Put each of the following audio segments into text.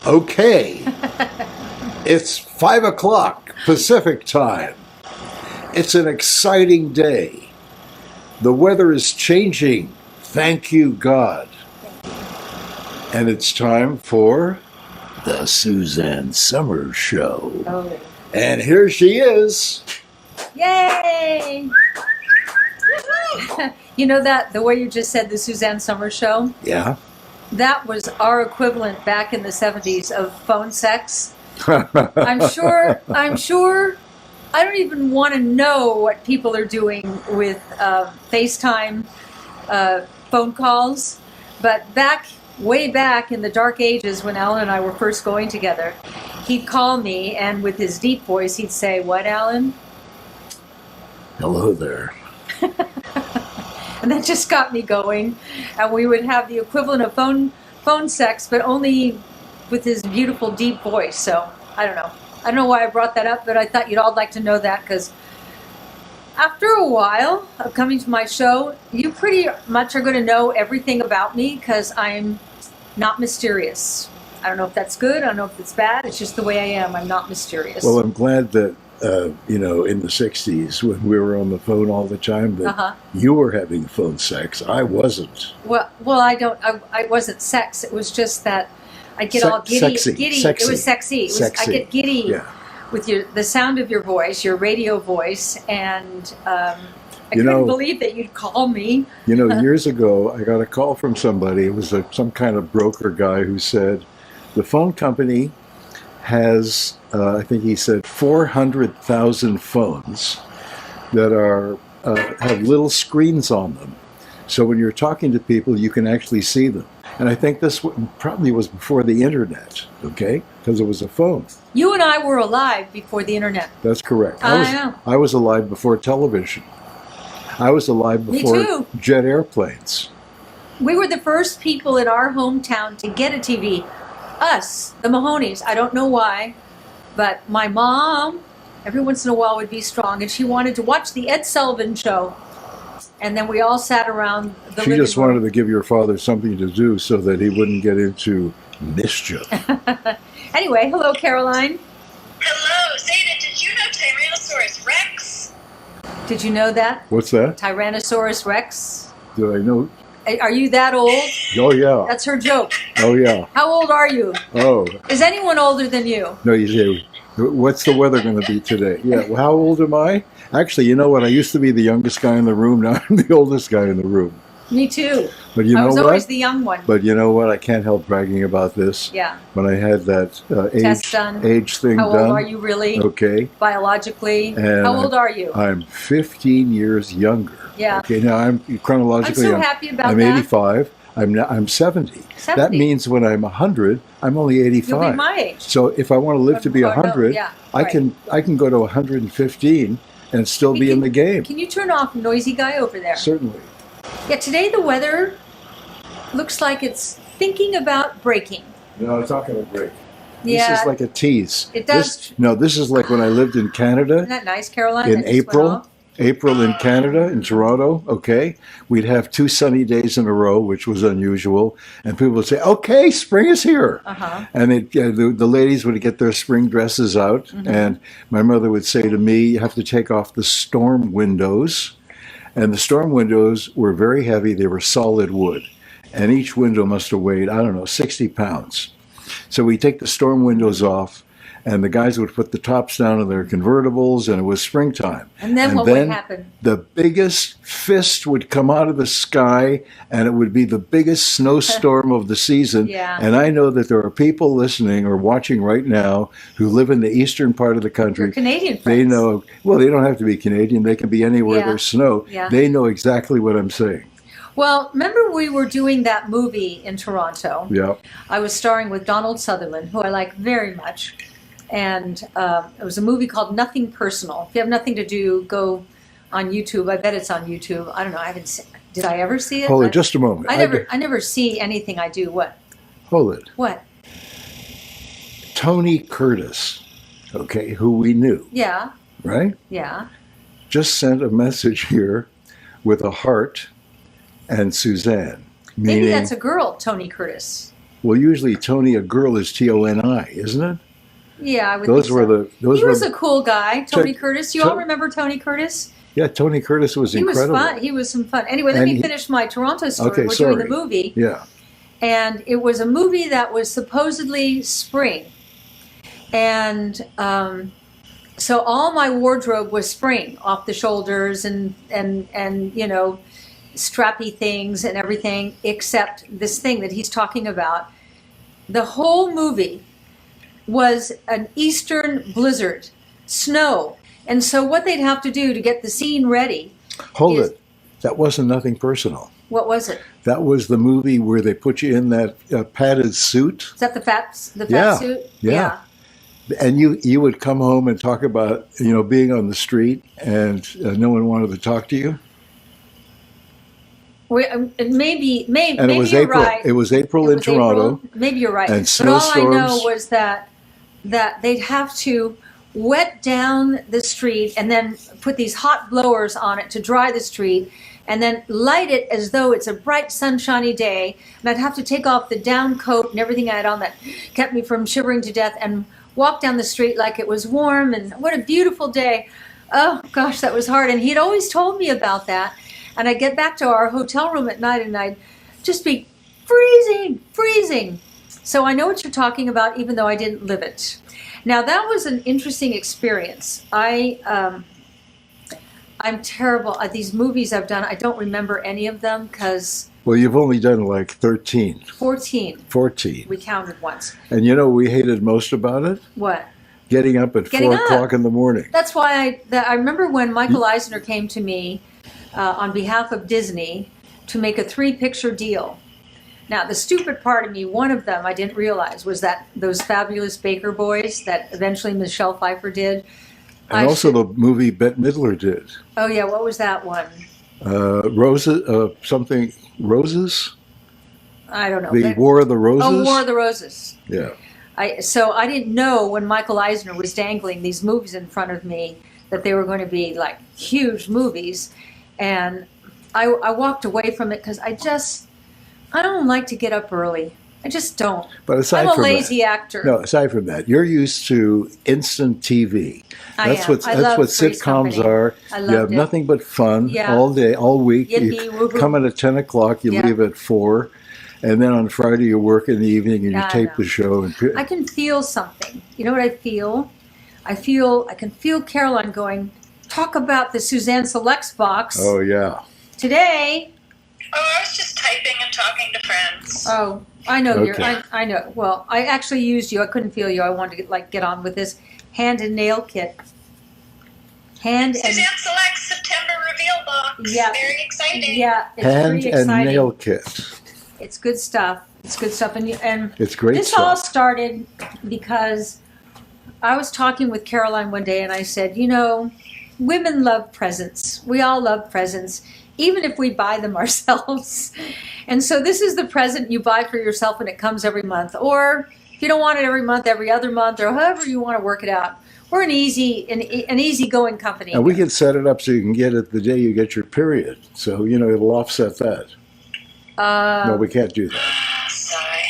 Okay, it's 5 o'clock Pacific time. It's an exciting day. The weather is changing. Thank you, God. And it's time for the Suzanne Somers Show. Oh. And here she is. Yay! You know that, the way you just said the Suzanne Somers Show? Yeah. That was our equivalent back in the 70s of phone sex. I'm sure, I don't even want to know what people are doing with FaceTime phone calls. But way back in the dark ages when Alan and I were first going together, he'd call me and with his deep voice he'd say, "What, Alan?" Hello there. And that just got me going. And we would have the equivalent of phone sex, but only with his beautiful deep voice. So I don't know. I don't know why I brought that up, but I thought you'd all like to know that, because after a while of coming to my show, you pretty much are going to know everything about me, because I'm not mysterious. I don't know if that's good. I don't know if it's bad. It's just the way I am. I'm not mysterious. Well, I'm glad that, in the 60s when we were on the phone all the time, that you were having phone sex. I wasn't. Well, I wasn't sex. It was just that I get all giddy. Sexy. It was sexy. I get giddy with the sound of your voice, your radio voice, and I couldn't believe that you'd call me. Years ago, I got a call from somebody. It was some kind of broker guy who said, the phone company has, I think he said, 400,000 phones that have little screens on them. So when you're talking to people, you can actually see them. And I think this probably was before the internet, okay? Because it was a phone. You and I were alive before the internet. That's correct. I I was alive before television. I was alive before jet airplanes. We were the first people in our hometown to get a TV. Us, the Mahonies. I don't know why, but my mom, every once in a while, would be strong, and she wanted to watch the Ed Sullivan Show. And then we all sat around the living room. She just wanted to give your father something to do so that he wouldn't get into mischief. Anyway, hello, Caroline. Hello, Zeta. Did you know Tyrannosaurus Rex? Did you know that? What's that? Tyrannosaurus Rex. Did I know? Are you that old? Oh, yeah. That's her joke. Oh, yeah. How old are you? Oh. Is anyone older than you? No, you say, what's the weather going to be today? Yeah, well, how old am I? Actually, you know what? I used to be the youngest guy in the room. Now I'm the oldest guy in the room. Me too. But you know what? I was always the young one. But you know what? I can't help bragging about this. Yeah. When I had that age thing done. How old are you really? Okay. Biologically. And how old are you? I'm 15 years younger. Yeah. Okay. Now I'm chronologically. I'm so happy about I'm that. 85. I'm 70. That means when I'm 100, I'm only 85. You'll be my age. So if I want to live to be 100, I can go to 115 and still be in the game. Can you turn off noisy guy over there? Certainly. Yeah, today the weather looks like it's thinking about breaking. No, it's not going to break. Yeah. This is like a tease. It does. This is like when I lived in Canada. Isn't that nice, Caroline? In April in Canada, in Toronto, okay? We'd have 2 sunny days in a row, which was unusual. And people would say, okay, spring is here. And the ladies would get their spring dresses out. And my mother would say to me, you have to take off the storm windows. And the storm windows were very heavy. They were solid wood. And each window must have weighed, 60 pounds. So we take the storm windows off, and the guys would put the tops down of their convertibles, and it was springtime. And then what would happen? The biggest fist would come out of the sky, and it would be the biggest snowstorm of the season. Yeah. And I know that there are people listening or watching right now who live in the eastern part of the country. Your Canadian friends. They know, well, they don't have to be Canadian. They can be anywhere there's snow. Yeah. They know exactly what I'm saying. Well, remember we were doing that movie in Toronto? Yeah. I was starring with Donald Sutherland, who I like very much. And it was a movie called Nothing Personal. If you have nothing to do, go on YouTube. I bet it's on YouTube. I don't know. I haven't seen, did I ever see it? Hold it just a moment. I never see anything I do. What? Hold it. What? Tony Curtis, okay, who we knew. Yeah. Right? Yeah. Just sent a message here with a heart and Suzanne. Maybe that's a girl, Tony Curtis. Well, usually Tony, a girl is Toni, isn't it? Yeah, I would Those think were so. the. Those He were was a cool guy, Tony Curtis. You all To- remember Tony Curtis? Yeah, Tony Curtis was He incredible. was fun. He was some fun. Anyway, let And me finish my Toronto story. Okay, We're doing the sorry. movie. Yeah. And it was a movie that was supposedly spring. And so all my wardrobe was spring, off the shoulders and you know, strappy things and everything, except this thing that he's talking about. The whole movie was an eastern blizzard, snow. And so what they'd have to do to get the scene ready. Hold is- it. That wasn't nothing personal. What was it? That was the movie where they put you in that padded suit, Is that the fat Yeah, suit? yeah. and you would come home and talk about being on the street, and no one wanted to talk to you. Maybe And it was you're April. right. It was April It in was Toronto. April. Maybe you're right. And but all I know snowstorms. was that they'd have to wet down the street and then put these hot blowers on it to dry the street, and then light it as though it's a bright sunshiny day. And I'd have to take off the down coat and everything I had on that kept me from shivering to death and walk down the street like it was warm. And what a beautiful day. Oh gosh, that was hard. And he'd always told me about that. And I'd get back to our hotel room at night and I'd just be freezing. So I know what you're talking about, even though I didn't live it. Now that was an interesting experience. I'm terrible at these movies I've done. I don't remember any of them because Well, you've only done like 13, 14 14. we counted once. And we hated most about it? What? Getting up at Getting 4 o'clock in the morning. That's why I remember when Michael Eisner came to me on behalf of Disney to make a 3-picture deal. Now, the stupid part of me, one of them I didn't realize, was that those Fabulous Baker Boys that eventually Michelle Pfeiffer did. And also the movie Bette Midler did. Oh, yeah, what was that one? Roses. I don't know. The War of the Roses. Oh, War of the Roses. Yeah. So I didn't know when Michael Eisner was dangling these movies in front of me that they were going to be like huge movies. And I walked away from it because I don't like to get up early. I just don't. But aside I'm a from lazy that, actor. No, aside from that, you're used to instant TV. I That's am. what I love Three's sitcoms Company. are. I You loved have it. nothing but fun Yeah. all day, all week. Yippee, You woohoo. come in at 10 o'clock, you Yeah. leave at 4, and then on Friday you work in the evening and you I tape know. the show. And I can feel something. You know what I feel? I can feel Caroline going, talk about the Suzanne Selects box. oh yeah, Today. Oh, I was just typing and talking to friends. Oh, I know Okay. I know. Well, I actually used you. I couldn't feel you. I wanted to get on with this hand and nail kit. Suzanne Selects September reveal box. Yeah. Very exciting. Yeah, it's hand pretty and exciting. nail kit. It's good stuff. And It's great this stuff. all started because I was talking with Caroline one day and I said, women love presents. We all love presents, even if we buy them ourselves. And so this is the present you buy for yourself and it comes every month. Or if you don't want it every month, every other month, or however you want to work it out. We're an easygoing company. And we can set it up so you can get it the day you get your period. So, it'll offset that. No, we can't do that. Sigh.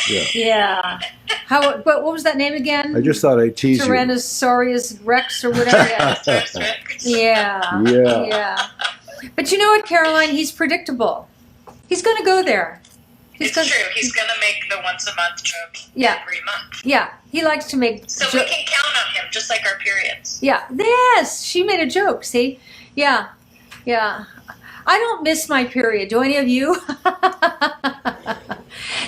Yeah. Yeah. But what was that name again? I just thought I'd tease you. Tyrannosaurus Rex or whatever. Yeah. Yeah. But you know what, Caroline? He's predictable. He's going to go there. It's true. He's going to make the once a month joke Yeah. every month. Yeah. He likes to make So we can count on him, just like our periods. Yeah. Yes. She made a joke. See? Yeah. Yeah. I don't miss my period. Do any of you?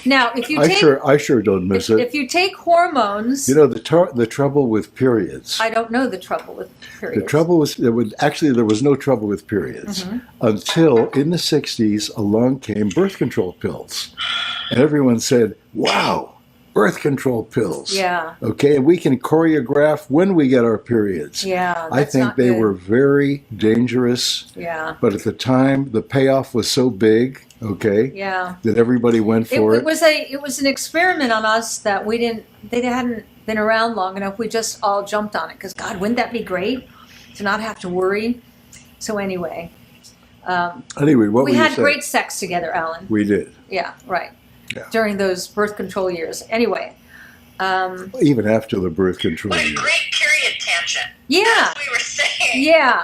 Now, if you take I sure don't miss it. if you take hormones, The trouble with periods. I don't know the trouble with periods. The trouble was there was no trouble with periods Mm-hmm. until in the 60s along came birth control pills. And everyone said, "Wow, birth control pills." Yeah. Okay, and we can choreograph when we get our periods. Yeah. I That's think not they good. were very dangerous, Yeah. but at the time the payoff was so big, okay, Yeah. that everybody went for it. It was an experiment on us that they hadn't been around long enough. We just all jumped on it because God, wouldn't that be great to not have to worry? So anyway, Anyway, what we were you had saying? great sex together, Alan. We did. Yeah, right. during those birth control years. Anyway. Even after the birth control What a years. great period tangent. Yeah. As we were saying. Yeah.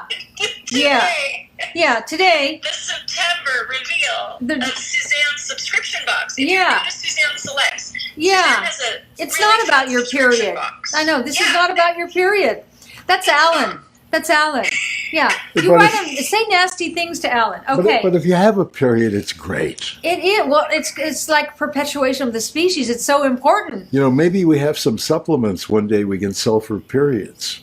Today, Yeah. Today. the September reveal The- of Suzanne's subscription box. If Yeah. you're new to Suzanne Selects, Yeah. Suzanne has a It's really not about good your subscription period. box. I know. This is Yeah. not about your period. That's Alan. That's Alan. Yeah. You But write him, say nasty things to Alan. Okay. But if you have a period, it's great. It is. Well, it's like perpetuation of the species. It's so important. You know, maybe we have some supplements one day we can sell for periods.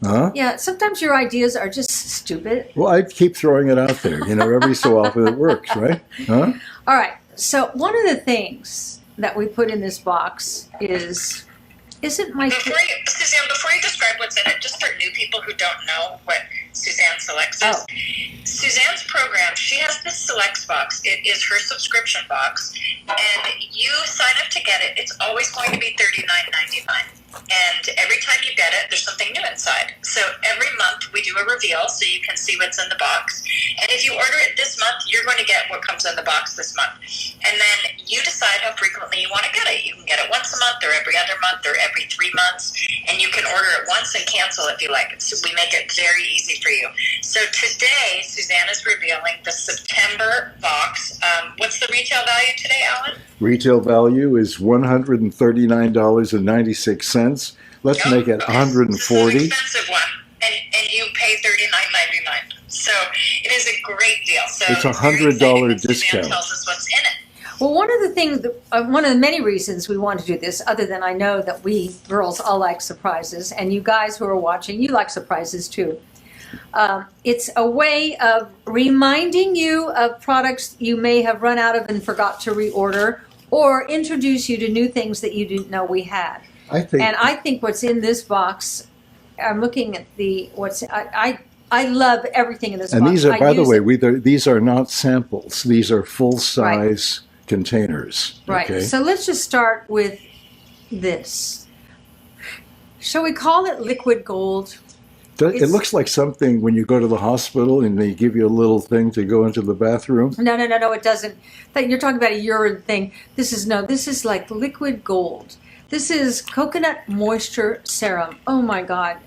Huh? Yeah. Sometimes your ideas are just stupid. Well, I keep throwing it out there. You know, every so often it works, right? Huh? All right. So one of the things that we put in this box isn't my. Suzanne, before you describe what's in it, just for new people who don't know what Suzanne Selects is, Oh. Suzanne's program, she has this Selects box. It is her subscription box, and you sign up to get it. It's always going to be $39.99. And every time you get it, there's something new inside. So every month we do a reveal so you can see what's in the box. And if you order it this month, you're going to get what comes in the box this month. And then you decide how frequently you want to get it. You can get it once a month or every other month or every 3 months. And you can order it once and cancel if you like. So we make it very easy for you. So today, Suzanne is revealing the September box. What's the retail value today, Alan? Retail value is $139.96. Let's make it $140. This is an expensive one, and you pay $39.99. So it is a great deal. So It's a very $100 exciting that discount. Suzanne tells us what's in it. Well, one of the things, one of the many reasons we want to do this, other than I know that we girls all like surprises, and you guys who are watching, you like surprises too. It's a way of reminding you of products you may have run out of and forgot to reorder, or introduce you to new things that you didn't know we had. I think. And I think what's in this box, I'm looking at I love everything in this And box. these are, I by the use way, it. these are not samples. These are full-size containers. Right. Okay? So let's just start with this. Shall we call it liquid gold? It it's- looks like something when you go to the hospital and they give you a little thing to go into the bathroom. No, it doesn't. You're talking about a urine thing. This is like liquid gold. This is coconut moisture serum. Oh my God.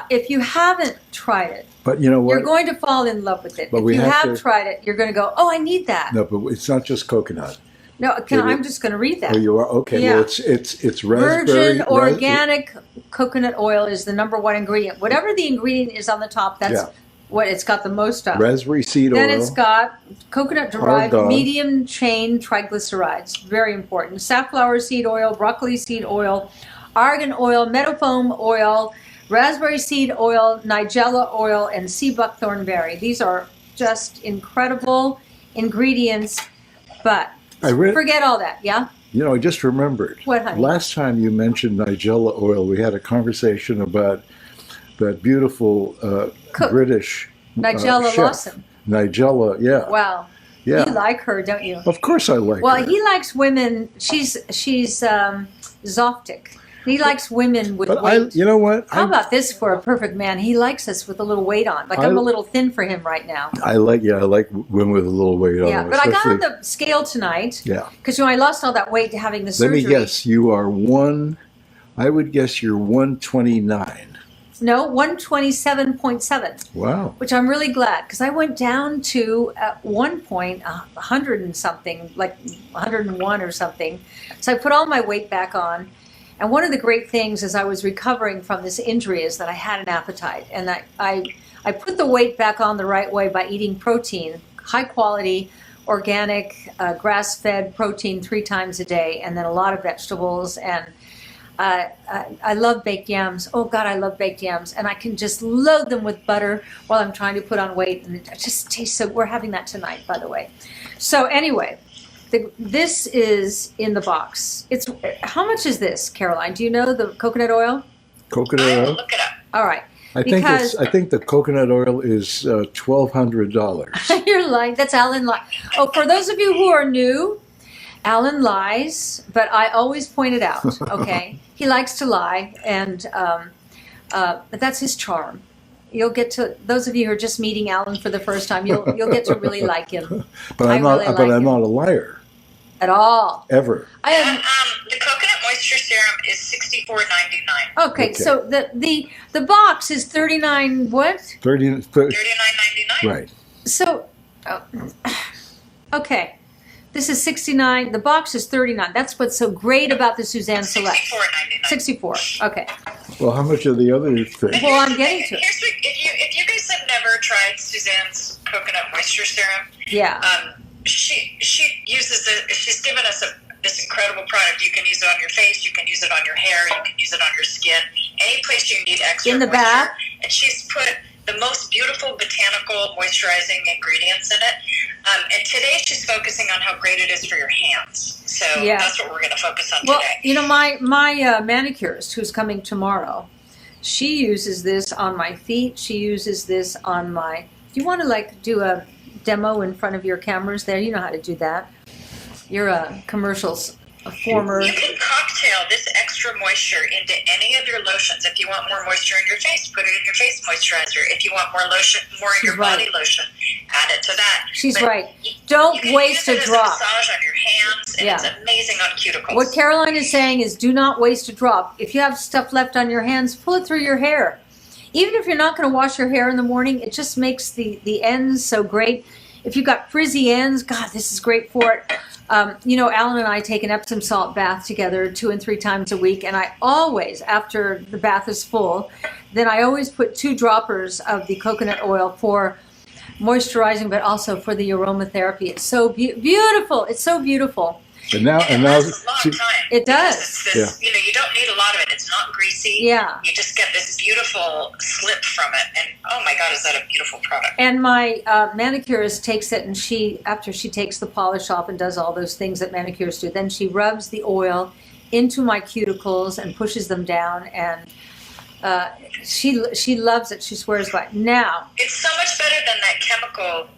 If you haven't tried it, But you know what? you're going to fall in love with it. But if we you have have to- tried it, you're going to go, oh, I need that. No, but it's not just coconut. No, I'm just going to read that. Oh, you are? Okay. Yeah. Well, it's raspberry. Virgin organic coconut oil is the #1 ingredient. Whatever the ingredient is on the top, that's Yeah. what it's got the most of. Raspberry seed Then oil. it's got coconut-derived Argan. medium-chain triglycerides. Very important. Safflower seed oil, broccoli seed oil, argan oil, meadowfoam oil, raspberry seed oil, nigella oil, and sea buckthorn berry. These are just incredible ingredients, but forget all that, yeah? You know, I just remembered. What, honey? Last time you mentioned nigella oil, we had a conversation about that beautiful Cook. British Nigella chef. Lawson. Nigella, yeah. Wow. Yeah. You like her, don't you? Of course I like Well, her. he likes women. She's Zoftic. He likes women with But weight. you know what? How about this for a perfect man? He likes us with a little weight on. Like I'm a little thin for him right now. I like women with a little weight on Yeah, them. but I got on especially- the scale tonight Yeah. because I lost all that weight having the Let surgery. me guess. You are I would guess you're 129. No, 127.7, Wow. which I'm really glad because I went down to at one point 100 and something, like 101 or something. So I put all my weight back on. And one of the great things as I was recovering from this injury is that I had an appetite. And I put the weight back on the right way by eating protein, high quality, organic, grass-fed protein 3 times a day, and then a lot of vegetables. And I love baked yams. Oh God, I love baked yams. And I can just load them with butter while I'm trying to put on weight. And it just tastes so, we're having that tonight, by the way. So anyway, this is in the box. How much is this, Caroline? Do you know the coconut oil? Coconut I will oil? look it up. All right. I think the coconut oil is $1,200. You're lying. That's Alan Lie. Oh, for those of you who are new, Alan lies, but I always point it out, okay? He likes to lie, and but that's his charm. You'll get to, those of you who are just meeting Alan for the first time, you'll get to really like him. But I I'm not. really But like I'm him. not a liar. at all. Ever. I have. The coconut moisture serum is $64.99. Okay, so the box is $39. What? $39.99. Right. So, okay, this is $69. The box is $39. That's what's so great about the SUZANNE Selects. $64.99. $64. Okay. Well, how much are the other things? Well, I'm getting to it. If you guys have never tried Suzanne's coconut moisture serum, Yeah. She uses it. She's given us this incredible product. You can use it on your face. You can use it on your hair. You can use it on your skin. Any place you need extra In the moisture. bath. And she's put the most beautiful botanical moisturizing ingredients in it. And today she's focusing on how great it is for your hands. So that's what we're going to focus on today. You know, my manicurist who's coming tomorrow, she uses this on my feet. She uses this on my. Do you want to like do a demo in front of your cameras there? You know how to do that. You're a commercials former. You can cocktail this extra moisture into any of your lotions. If you want more moisture in your face, put it in your face moisturizer. If you want more lotion, more in your body lotion, add it to that. She's right. Don't waste a drop. As a massage on your hands, and it's amazing on cuticles. What Caroline is saying is, do not waste a drop. If you have stuff left on your hands, pull it through your hair. Even if you're not going to wash your hair in the morning, it just makes the ends so great. If you've got frizzy ends, God, this is great for it. You know, Alan and I take an Epsom salt bath together 2 and 3 times a week, and I always, after the bath is full, then I always put 2 droppers of the coconut oil for moisturizing, but also for the aromatherapy. It's so beautiful. It's so beautiful. And now, it lasts a long time. It does. It's this, you know, you don't need a lot of it. It's not greasy. Yeah. You just get this beautiful slip from it, and oh my God, is that a beautiful product? And my manicurist takes it, and after she takes the polish off and does all those things that manicurists do, then she rubs the oil into my cuticles and pushes them down, and she loves it. She swears by it. Now, it's so much better than that chemical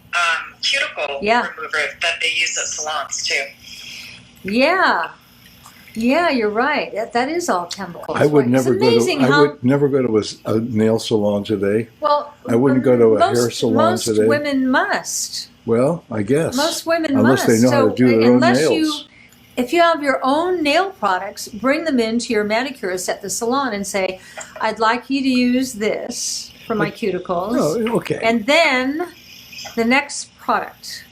cuticle remover that they use at salons too. Yeah, you're right. That is all chemicals. I would never go to a nail salon today. Well, I wouldn't go to a hair salon today. Most women must. Well, I guess Most women unless must. they know how to do their own nails. If you have your own nail products, bring them into your manicurist at the salon and say, "I'd like you to use this for my cuticles." Oh, okay. And then the next product.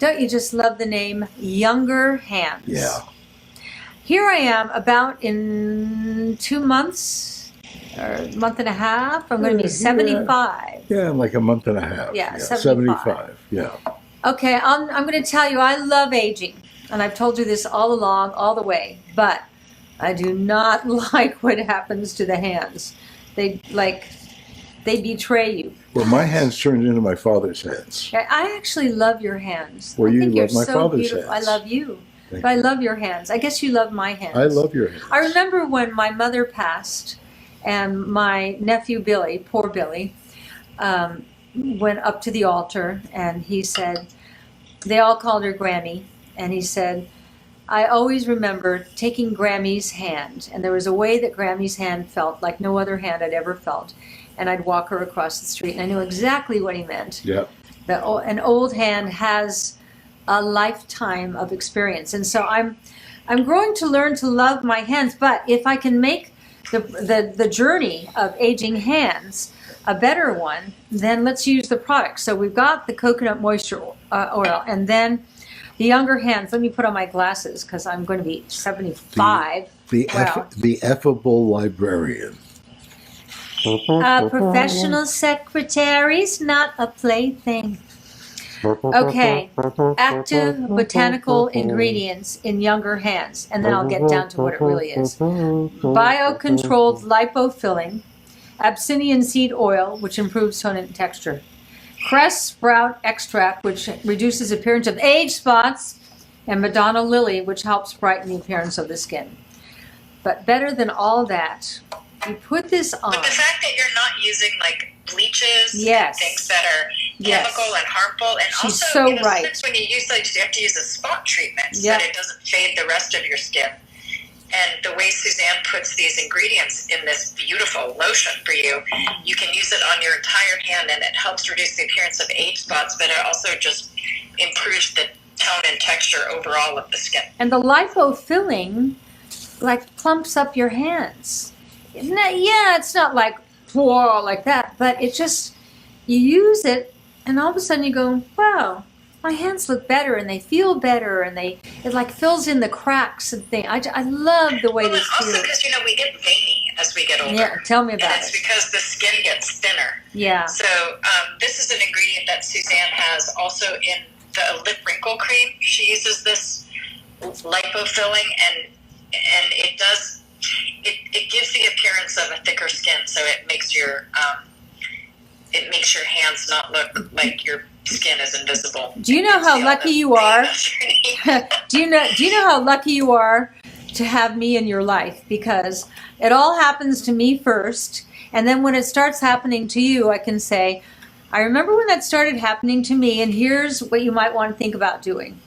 Don't you just love the name Younger Hands? Yeah. Here I am about in 2 months or a month and a half. I'm going to be 75. Yeah, like a month and a half. Yeah, 75. Yeah. Okay, I'm going to tell you, I love aging. And I've told you this all along, all the way. But I do not like what happens to the hands. They betray you. Well, my hands turned into my father's hands. I actually love your hands. Well, you you're love my father's hands. I love you. Thank But I you. love your hands. I guess you love my hands. I love your hands. I remember when my mother passed and my nephew Billy, poor Billy, went up to the altar and he said, they all called her Grammy, and he said, I always remember taking Grammy's hand, and there was a way that Grammy's hand felt like no other hand I'd ever felt. And I'd walk her across the street, and I knew exactly what he meant. Yeah. An old hand has a lifetime of experience, and so I'm growing to learn to love my hands. But if I can make the journey of aging hands a better one, then let's use the product. So we've got the coconut moisture oil, and then the younger hands. Let me put on my glasses because I'm going to be 75. The effable librarian. Professional secretaries, not a plaything. Okay, active botanical ingredients in younger hands, and then I'll get down to what it really is. Biocontrolled lipofilling, Abyssinian seed oil, which improves tone and texture. Cress sprout extract, which reduces appearance of age spots, and Madonna lily, which helps brighten the appearance of the skin. But better than all that, you put this on. But the fact that you're not using like bleaches Yes. and things that are Yes. chemical and harmful, and She's also so you know, right. sometimes when you use like you have to use a spot treatment so Yep. that it doesn't fade the rest of your skin. And the way Suzanne puts these ingredients in this beautiful lotion for you, you can use it on your entire hand, and it helps reduce the appearance of age spots, but it also just improves the tone and texture overall of the skin. And the lipo filling, like, plumps up your hands. It's not like, whoa, like that, but it just, you use it, and all of a sudden you go, wow, my hands look better, and they feel better, and it like fills in the cracks and things. I love the way this feels. Also because, we get veiny as we get older. Yeah, tell me about and it's because the skin gets thinner. Yeah. So this is an ingredient that Suzanne has also in the lip wrinkle cream. She uses this lipo filling, and it does, it gives the appearance of a thicker skin, so it makes your hands not look like your skin is invisible. Do you know how lucky you are? Do you know how lucky you are to have me in your life? Because it all happens to me first, and then when it starts happening to you, I can say, I remember when that started happening to me, and here's what you might want to think about doing.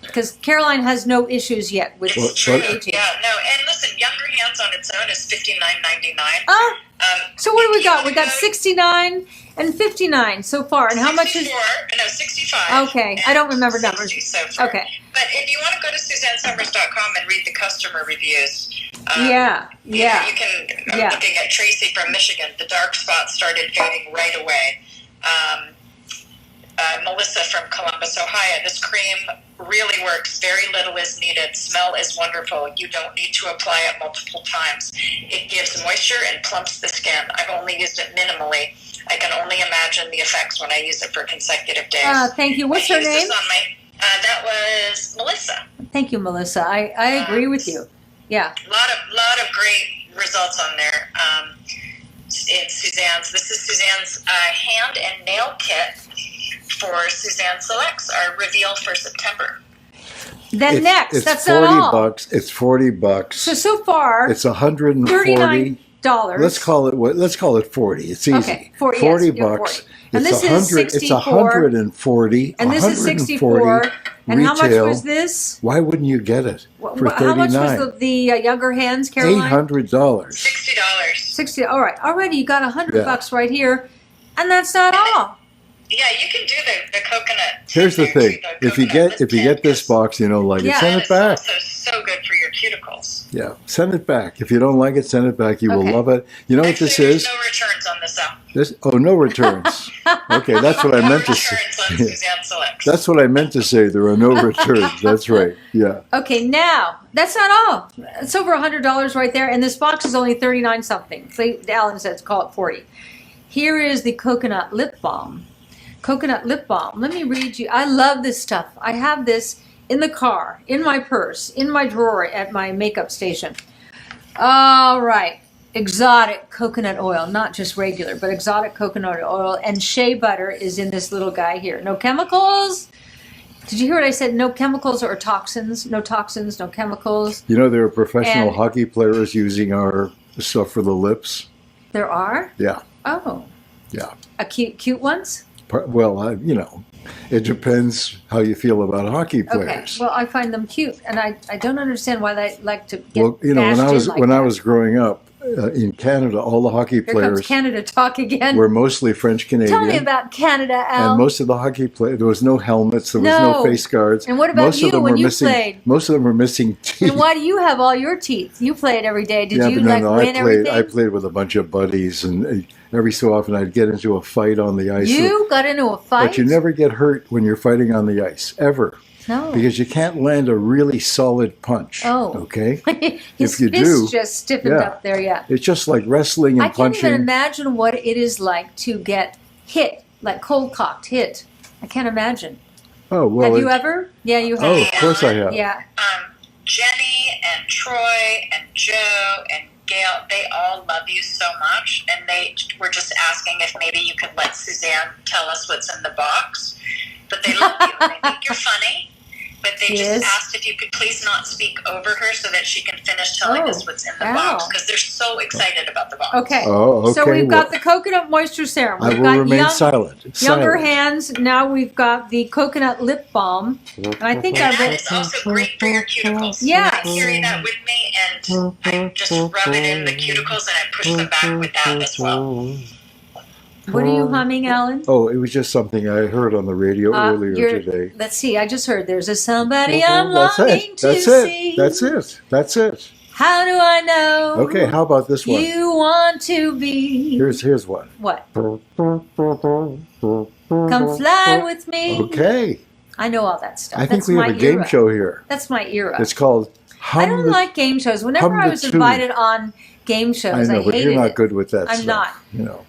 Because Caroline has no issues yet with aging. Yeah, no, and listen, younger hands on its own is $59.99. So what do we got? We got 69 and 59 so far. And how much is? 65. Okay, I don't remember numbers. So far. Okay. But if you want to go to SuzanneSomers.com and read the customer reviews. Yeah. You can. I'm looking at Tracy from Michigan. The dark spots started fading right away. Melissa from Columbus, Ohio. This cream really works. Very little is needed. Smell is wonderful. You don't need to apply it multiple times. It gives moisture and plumps the skin. I've only used it minimally. I can only imagine the effects when I use it for consecutive days. Thank you. What's her name? That was Melissa. Thank you, Melissa. I agree with you. Yeah. A lot of great results on there. In Suzanne's. This is Suzanne's hand and nail kit for SUZANNE Selects, our reveal for September. Then next, that's $40 not all. Bucks. It's $40. So far, it's $140. $39. Let's call it 40. It's easy. Okay, 40. $40 yes, bucks. 40. And this is 64. It's 140. And this is 64. And retail. how much was this? Why wouldn't you get it for $39? How much was the younger hands, Caroline? $800. $60. 60. All right. Already you got $100 right here, and that's not all. Yeah, you can do the coconut. Here's the thing: if you get this box, you don't like it, send it back. It's also so good for your cuticles. Yeah, send it back. If you don't like it, send it back. You will love it. You know what this there's is? No returns on this. No returns. Okay, that's what I meant to say. On SUZANNE Selects. That's what I meant to say. There are no returns. That's right. Yeah. Okay, now that's not all. It's over $100 right there, and this box is only 39 something. Alan says call it 40. Here is the coconut lip balm. Coconut lip balm. Let me read you. I love this stuff. I have this in the car, in my purse, in my drawer at my makeup station. All right. Exotic coconut oil, not just regular, but exotic coconut oil. And shea butter is in this little guy here. No chemicals. Did you hear what I said? No chemicals or toxins. No toxins, no chemicals. You know, there are professional hockey players using our stuff for the lips. There are? Yeah. Oh. Yeah. Cute ones? Well, it depends how you feel about hockey players. Okay. Well, I find them cute, and I don't understand why they like to get when I was growing up in Canada, all the hockey Here players comes Canada talk again. were mostly French Canadian. Tell me about Canada, Al. And most of the hockey players, there was no helmets, there was no face guards. And what about you when you played? Most of them were missing teeth. And why do you have all your teeth? You played every day. Did you win everything? I played with a bunch of buddies, and every so often I'd get into a fight on the ice. You got into a fight? But you never get hurt when you're fighting on the ice, ever. No. Because you can't land a really solid punch. Oh. Okay? His if you fist just stiffened up there, yeah. It's just like wrestling and punching. I can't even imagine what it is like to get hit, like cold-cocked hit. I can't imagine. Oh, well. Have you ever? Yeah, you have. Oh, of course I have. Yeah. Jenny and Troy and Joe and Gail, they all love you so much, and they were just asking if maybe you could let Suzanne tell us what's in the box. But they love you, and they think you're funny. But they just asked if you could please not speak over her so that she can finish telling us what's in the box, because they're so excited about the box. Okay. Oh, okay. So we've got the coconut moisture serum. I will remain silent. Younger hands. Now we've got the coconut lip balm. And I think that is also great for your cuticles. Yeah. I carry that with me, and I just rub it in the cuticles, and I push them back with that as well. What are you humming, Alan? Oh, it was just something I heard on the radio earlier today. Let's see. I just heard there's a somebody I'm That's longing it. to That's see. it. That's it. That's it. How do I know? Okay, how about this one? You want to be. Here's one. What? Come fly with me. Okay. I know all that stuff. I think That's we have my a game era. show here. That's my era. It's called Hum I don't the- like game shows. Whenever Hum I the was Tune. invited on game shows, I know, but hated you're not it. good with that I'm stuff. not. You know.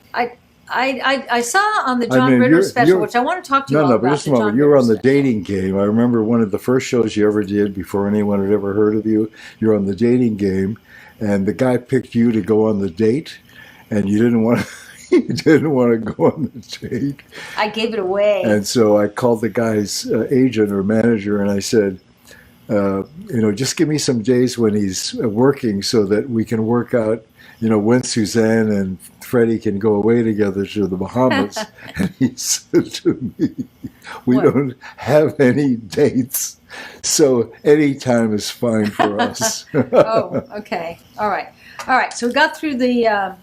I saw on the John Ritter you're- special, you're- which I want to talk to you No, all no, about. but just a the John moment. You were Ritter on the special. dating game. I remember one of the first shows you ever did before anyone had ever heard of you. You're on the dating game, and the guy picked you to go on the date, and you didn't want to. You didn't want to go on the date. I gave it away. And so I called the guy's agent or manager, and I said, just give me some days when he's working so that we can work out, when Suzanne and Freddie can go away together to the Bahamas. And he said to me, we What? don't have any dates, so any time is fine for us. Oh, okay. All right. So we got through the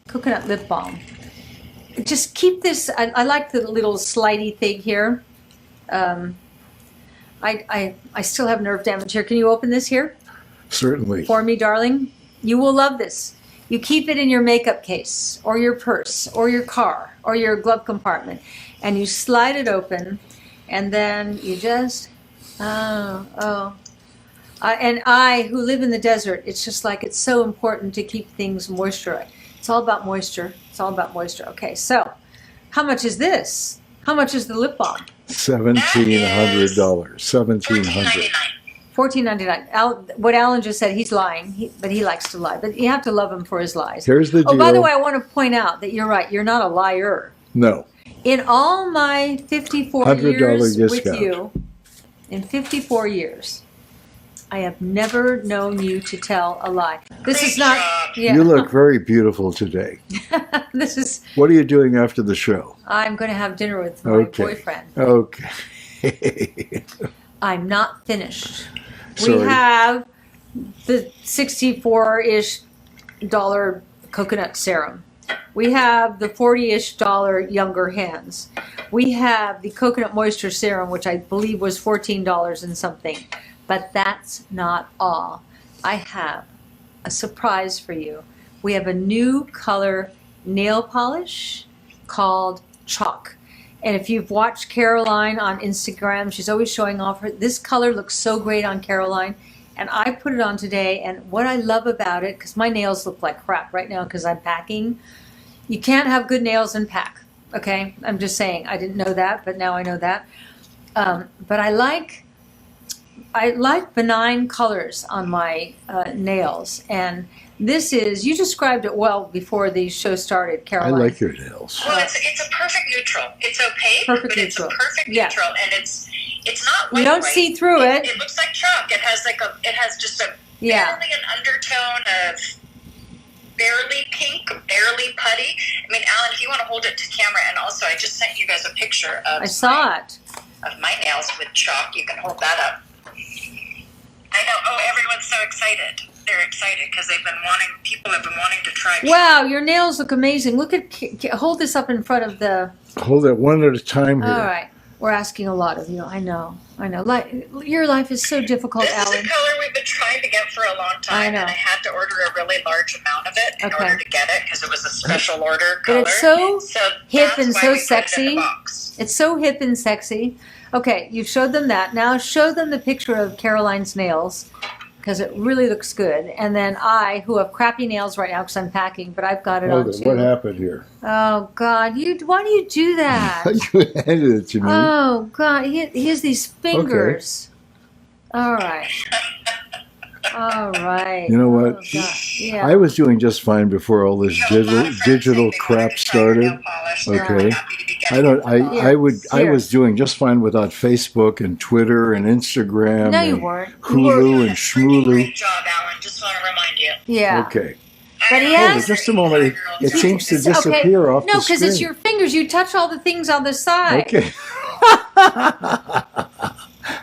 coconut lip balm. Just keep this. I like the little slidey thing here. I still have nerve damage here. Can you open this here Certainly. for me, darling? You will love this. You keep it in your makeup case or your purse or your car or your glove compartment, and you slide it open, and then you just and I, who live in the desert, it's just like it's so important to keep things moisturized. It's all about moisture. It's all about moisture. Okay, so how much is this? How much is the lip balm? $1,700. $1,700. $14.99. What Alan just said, he's lying, but he likes to lie. But you have to love him for his lies. Here's the deal. Oh, by the way, I want to point out that you're right. You're not a liar. No. In all my 54 $100 years with discount. you, in 54 years, I have never known you to tell a lie. This Great is not. job. Yeah. You look very beautiful today. This is. What are you doing after the show? I'm going to have dinner with my Okay. boyfriend. Okay. I'm not finished. Sorry. We have the $64-ish coconut serum. We have the $40-ish younger hands. We have the coconut moisture serum, which I believe was $14 and something. But that's not all. I have a surprise for you. We have a new color nail polish called Chalk. And if you've watched Caroline on Instagram, she's always showing off her. This color looks so great on Caroline. And I put it on today. And what I love about it, because my nails look like crap right now because I'm packing. You can't have good nails and pack. Okay? I'm just saying. I didn't know that, but now I know that. But I like benign colors on my nails. And this is, you described it well before the show started, I Caroline. like your nails. Well, it's a perfect neutral. It's opaque, Perfect but it's a neutral. perfect Yeah. neutral, and it's not You white. don't see through it. It looks like chalk. It has just a Yeah. barely an undertone of barely pink, barely putty. I mean, Alan, if you want to hold it to camera, and also I just sent you guys a picture of I saw it. my nails with chalk. You can hold that up. I know. Oh, everyone's so excited. They're excited because people have been wanting to try chalk. Wow, your nails look amazing. Look at, hold this up in front of the, Hold it one at a time here. all right. We're asking a lot of you. I know. Your life is so difficult, This Alan. is a color we've been trying to get for a long time, I know. and I had to order a really large amount of it in Okay. order to get it because it was a special order But color. it's so hip that's and why so we put it in sexy. the box. It's so hip and sexy. Okay, you've showed them that. Now show them the picture of Caroline's nails because it really looks good. And then I, who have crappy nails right now because I'm packing, but I've got it Hold on it. too. What happened here? Oh God, why do you do that? You handed it to me. Oh God, he has these fingers. All right. All right. You know what? Oh, God. Yeah. I was doing just fine before all this You know, a lot of friends say digital they wanted crap to try your nail started. polish. Okay. They're happy to be I getting don't. it. I Here. was doing just fine without Facebook and Twitter and Instagram. No, you and weren't. Hulu and Freaking Schmulu. Great job, Alan. Just want to remind you. Yeah. Okay. But he I know, has- Just a moment. It seems to It's disappear off No, the because it's screen. your fingers. You touch all the things on the side. Okay.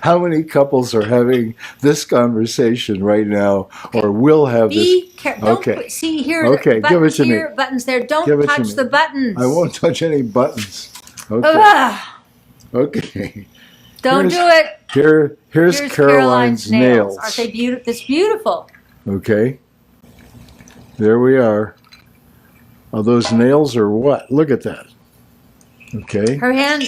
How many couples are having this conversation right now, or will have this? Be careful. Okay. See here. Okay, give it to me. Here, buttons there. Don't Give it to touch me. the buttons. I won't touch any buttons. Okay. Ugh, Okay. don't Here's- do it. Here's Caroline's nails. Aren't they beautiful? It's beautiful. Okay. There we are. Oh, those nails are what? Look at that. Okay. Her hand,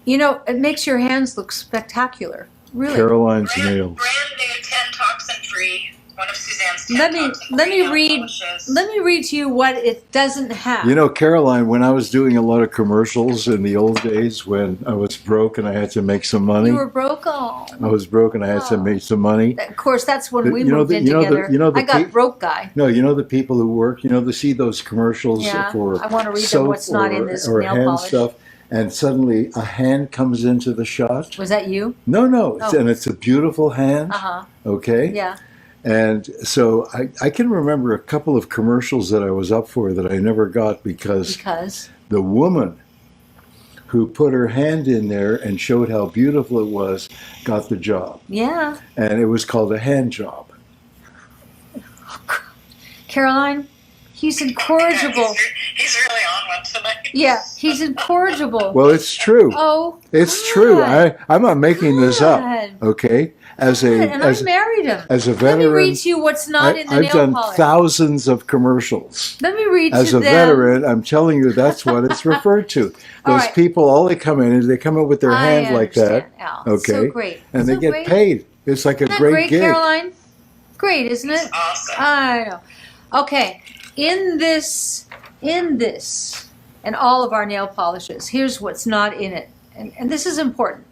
it makes your hands look spectacular. Really. Caroline's Brand nails. new 10 toxin free. One of Suzanne's 10 Let me toxin-free read. nail polishes. Let me read to you what it doesn't have. You know, Caroline, when I was doing a lot of commercials in the old days when I was broke and I had to make some money, You were broke. Oh. I was broke and I had to make some money. Of course, that's when we You know moved the- in you know the- together. you know the I got pe- broke guy. No, you know the people who work, they see those commercials Yeah, for I wanna read them soap what's not in this or nail hand polish. stuff, and suddenly a hand comes into the shot. Was that you? No, Oh. and it's a beautiful hand. Okay. Yeah. And so I can remember a couple of commercials that I was up for that I never got because Because. the woman who put her hand in there and showed how beautiful it was got the job. Yeah. And it was called a hand job. Caroline, he's incorrigible. He's really on one tonight. Yeah, he's incorrigible. Well, it's true. Oh. It's true. God. I'm not making this up. God. Okay. As God, a and as, I married him. as a Let me veteran, read to you what's not in the I've nail done polish. thousands of commercials. Let me read As to a them. veteran, I'm telling you that's what it's referred to. All Those right. people, all they come in is they come in with their I hand like that. understand, Al. It's Okay. So great. And So they get great. paid. It's like a Isn't that great great, gig. Caroline? Great, isn't it? Awesome. I know. Okay, in this, and all of our nail polishes, here's what's not in it. And this is important.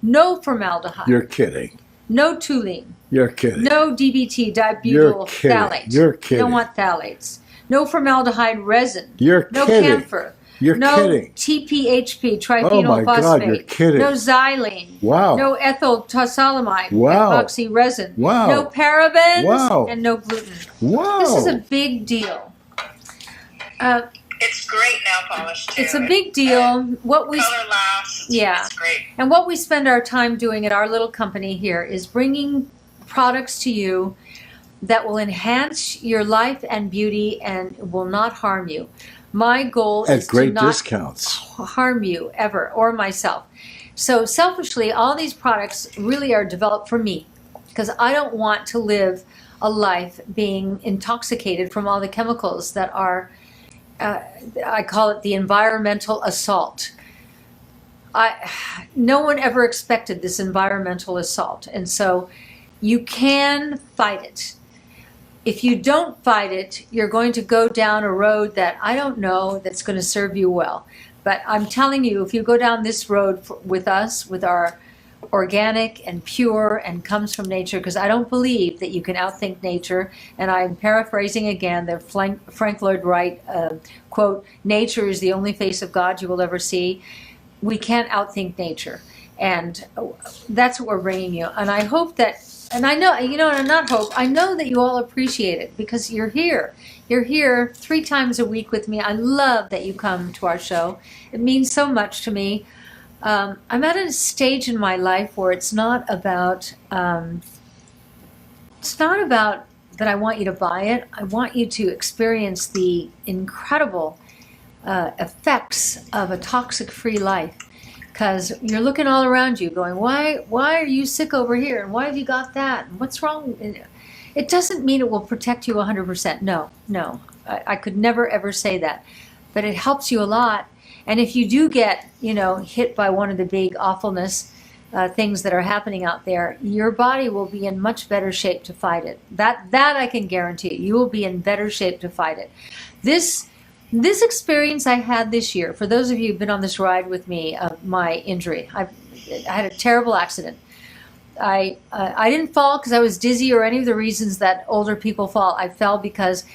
No formaldehyde. You're kidding. No toluene. You're kidding. No DBT, You're dibutyl kidding. phthalates. You're You kidding. don't want phthalates. No formaldehyde resin. You're No kidding. camphor. You're No kidding. TPHP, Oh my triphenylphosphate. God, you're kidding. No xylene. Wow. No ethyl tosalamide. Wow. Epoxy resin. Wow. No parabens. Wow. And no gluten. Wow. This is a big deal. It's great nail polish too. It's a big deal. What we Color lasts. Yeah. It's great. and what we spend our time doing at our little company here is bringing products to you that will enhance your life and beauty and will not harm you. My goal At is to great not discounts. harm you ever or myself. So selfishly, all these products really are developed for me because I don't want to live a life being intoxicated from all the chemicals that are, I call it the environmental assault. No one ever expected this environmental assault, and so you can fight it. If you don't fight it, you're going to go down a road that I don't know that's going to serve you well. But I'm telling you, if you go down this road with us, with our organic and pure and comes from nature, because I don't believe that you can outthink nature, and I'm paraphrasing again the Frank Lloyd Wright quote, "Nature is the only face of God you will ever see." We can't outthink nature, and that's what we're bringing you. And I hope that, and I know, and not hope, I know that you all appreciate it because you're here. You're here 3 times a week with me. I love that you come to our show. It means so much to me. I'm at a stage in my life where it's not about that I want you to buy it. I want you to experience the incredible effects of a toxic-free life. Because you're looking all around you going, why are you sick over here? And why have you got that? And what's wrong? It doesn't mean it will protect you 100%. No. I could never, ever say that. But it helps you a lot. And if you do get, hit by one of the big awfulness things that are happening out there, your body will be in much better shape to fight it. That I can guarantee you. You will be in better shape to fight it. This experience I had this year, for those of you who've been on this ride with me, of my injury, I had a terrible accident. I didn't fall because I was dizzy or any of the reasons that older people fall. I fell because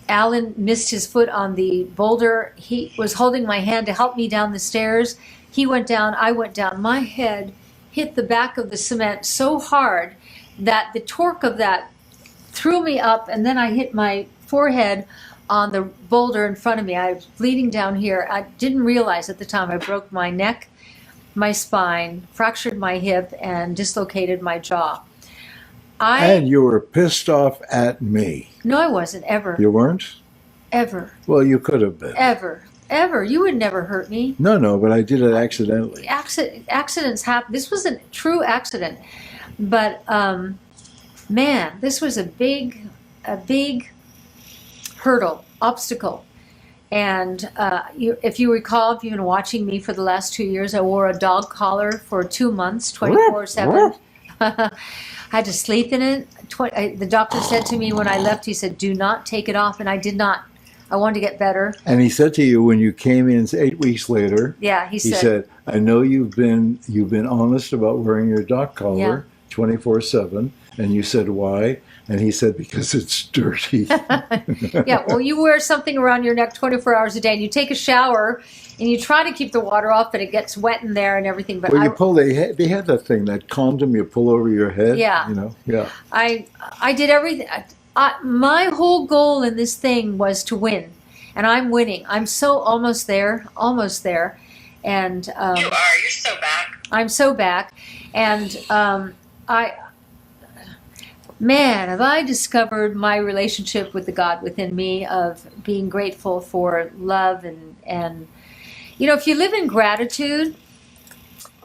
Alan missed his foot on the boulder. He was holding my hand to help me down the stairs. He went down, I went down. My head hit the back of the cement so hard that the torque of that threw me up, and then I hit my forehead on the boulder in front of me. I was bleeding down here. I didn't realize at the time I broke my neck. my spine, fractured my hip, and dislocated my jaw. And you were pissed off at me. No, I wasn't, ever. You weren't? Ever. Well, you could have been. Ever. You would never hurt me. No, but I did it accidentally. Accidents happen. This was a true accident. But, man, this was a big hurdle, obstacle. And if you recall, if you've been watching me for the last 2 years, I wore a dog collar for 2 months, 24/7. I had to sleep in it. The doctor said to me when I left, he said, do not take it off. And I did not. I wanted to get better. And he said to you when you came in 8 weeks later, yeah, he said, I know you've been honest about wearing your dog collar 24/7. And you said, why? And he said, because it's dirty. Yeah, well, you wear something around your neck 24 hours a day, and you take a shower, and you try to keep the water off, but it gets wet in there and everything. But well, they had that thing, that condom you pull over your head. Yeah. You know, yeah. I did everything. My whole goal in this thing was to win, and I'm winning. I'm so almost there. And you're so back. I'm so back, and man, have I discovered my relationship with the God within me of being grateful for love and you know, if you live in gratitude,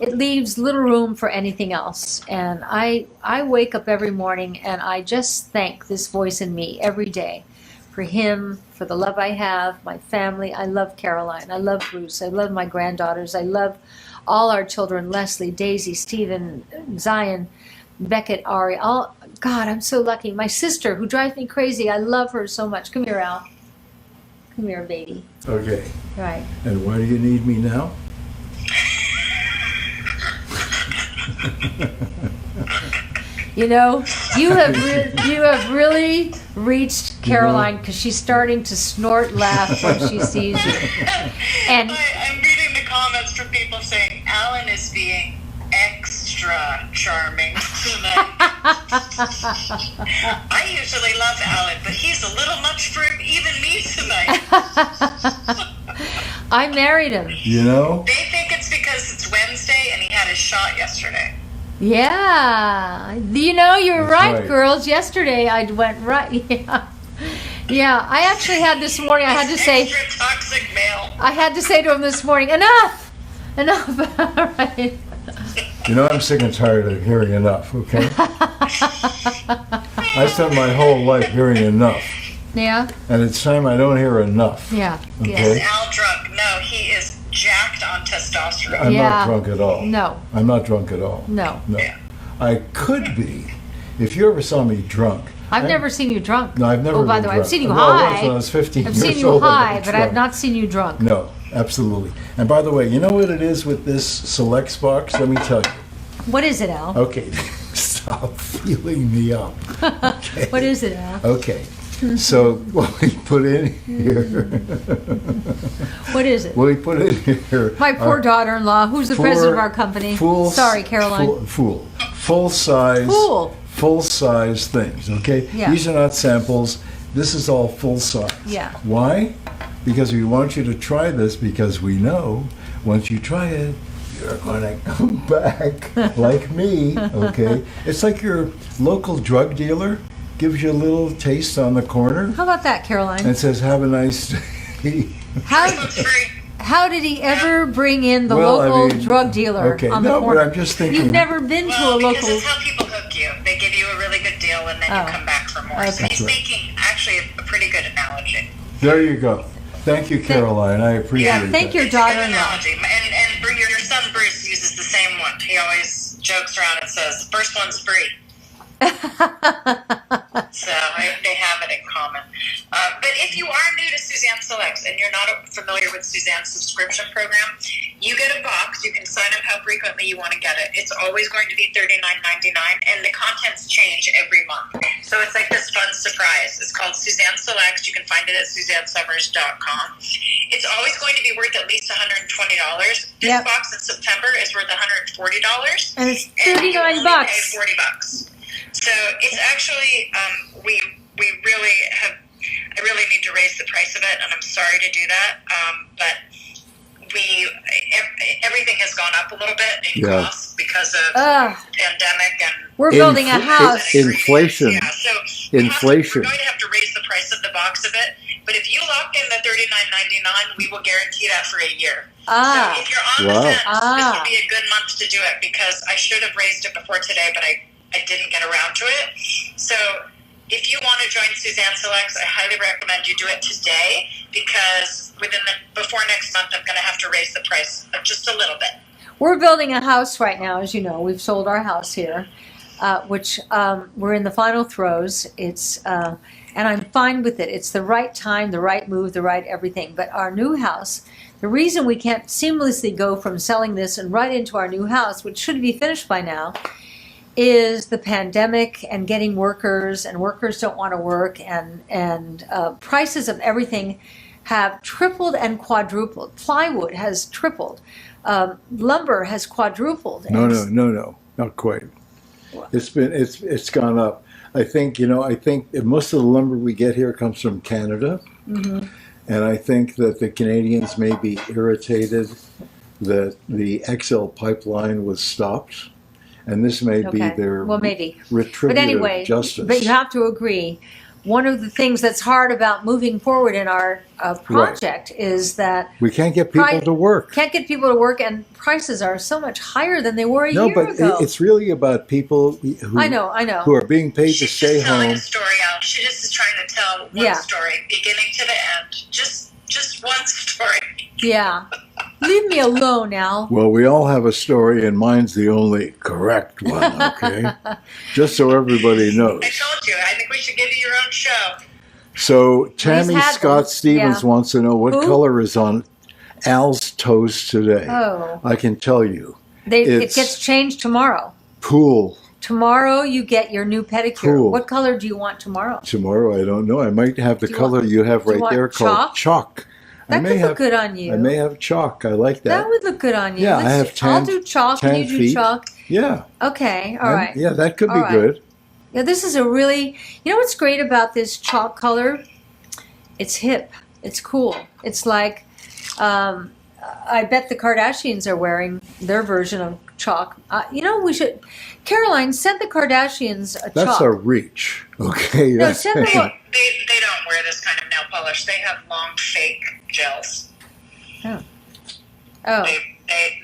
it leaves little room for anything else. And I wake up every morning and I just thank this voice in me every day for him, for the love I have, my family. I love Caroline. I love Bruce. I love my granddaughters. I love all our children, Leslie, Daisy, Stephen, Zion, Beckett, Ari. God, I'm so lucky. My sister, who drives me crazy, I love her so much. Come here, Al. Come here, baby. Okay. All right. And why do you need me now? You know, you have really reached Caroline because she's starting to snort, laugh when she sees you. And I'm reading the comments from people saying Alan is being extra charming tonight. I usually love Alan, but he's a little much for even me tonight. I married him. You know? They think it's because it's Wednesday and he had his shot yesterday. Yeah. You know, you're That's right, right, girls. Yesterday I went right. Yeah. Yeah, I actually had this morning, I had to say, Extra toxic male. I had to say to him this morning, enough. All right. You know, I'm sick and tired of hearing enough, okay? I spent my whole life hearing enough. Yeah. And it's time I don't hear enough. Yeah. Okay? Is Al drunk? No, he is jacked on testosterone. I'm not drunk at all. No. I'm not drunk at all. No. Yeah. I could be. If you ever saw me drunk. I've never seen you drunk. No, I've never Oh, by been the way, drunk. I've seen you No, high. once when I was 15 I've years seen you old, I high, was but I've drunk. not seen you drunk. No, absolutely. And by the way, you know what it is with this Selects box? Let me tell you. What is it, Al? Okay, stop feeling me up. Okay. What is it, Al? Okay, so what we put in here. What is it? What we put in here. My poor daughter-in-law, who's the president of our company. Sorry, Caroline. Full size. Full size things. Okay. Yeah. These are not samples. This is all full size. Yeah. Why? Because we want you to try this because we know once you try it, you're going to come back like me, okay? It's like your local drug dealer gives you a little taste on the corner How about that, Caroline? and says, have a nice day. How did he ever bring in the Well, I local mean, drug dealer okay, on the no, corner? but I'm just thinking. You've never been to a Because local... it's how people hook you. They give you a really good deal and then you come back for more. So Okay. he's making actually a pretty good analogy. There you go. Thank you, Caroline. I appreciate Yeah, it. thank your It's a good daughter-in-law. analogy. And your son Bruce uses the same one. He always jokes around and says, the first one's free. So they have it in common. But if you are new to Suzanne Selects and you're not familiar with Suzanne's subscription program, you get a box. You can sign up how frequently you want to get it. It's always going to be $39.99, and the contents change every month. So it's like this fun surprise. It's called Suzanne Selects. You can find it at SuzanneSomers.com. It's always going to be worth at least $120. This Yep. box in September is worth $140. And it's And you only $39. pay $40. So it's actually, we really have, I really need to raise the price of it, and I'm sorry to do that, but everything has gone up a little bit in Yeah. cost because of pandemic and we're building a house. Inflation. Yeah, so Inflation. we're going to have to raise the price of the box a bit. But if you lock in the $39.99, we will guarantee that for a year. So if you're on the fence, this would be a good month to do it, because I should have raised it before today, but I didn't get around to it. So if you want to join Suzanne Selects, I highly recommend you do it today, because before next month, I'm going to have to raise the price just a little bit. We're building a house right now, as you know. We've sold our house here, which we're in the final throes. It's and I'm fine with it. It's the right time, the right move, the right everything. But our new house, the reason we can't seamlessly go from selling this and right into our new house, which should be finished by now, is the pandemic and getting workers, and workers don't want to work, and prices of everything have tripled and quadrupled. Plywood has tripled. Lumber has quadrupled. No, not quite. It's gone up. I think most of the lumber we get here comes from Canada, and I think that the Canadians may be irritated that the XL pipeline was stopped, and this may be their retributive but anyway, justice. But you have to agree, one of the things that's hard about moving forward in our project is that we can't get people to work. Can't get people to work, and prices are so much higher than they were a year ago. No, but it's really about people who I know who are being paid to stay She's just telling home. a story out. She just is trying to tell one story, beginning to the end. Just one story. Yeah. Leave me alone, Al. Well, we all have a story, and mine's the only correct one, okay? Just so everybody knows. I told you, I think we should give you your own show. So Tammy had Scott them. Stevens wants to know what color is on Al's toes today. Oh. I can tell you. It gets changed tomorrow. Pool. Tomorrow you get your new pedicure. Cool. What color do you want tomorrow? Tomorrow, I don't know. I might have the color you have right there called chalk. That could look good on you. I may have chalk. I like that. That would look good on you. Yeah, I have I'll do chalk and you do chalk. Yeah. Okay, all right. Yeah, that could be good. Yeah, this is a really, you know what's great about this chalk color? It's hip. It's cool. It's like, I bet the Kardashians are wearing their version of chalk. We should, Caroline, send the Kardashians a chalk. That's a reach. Okay. No, send them a, They don't wear this kind of nail polish. They have long fake gels. Oh. They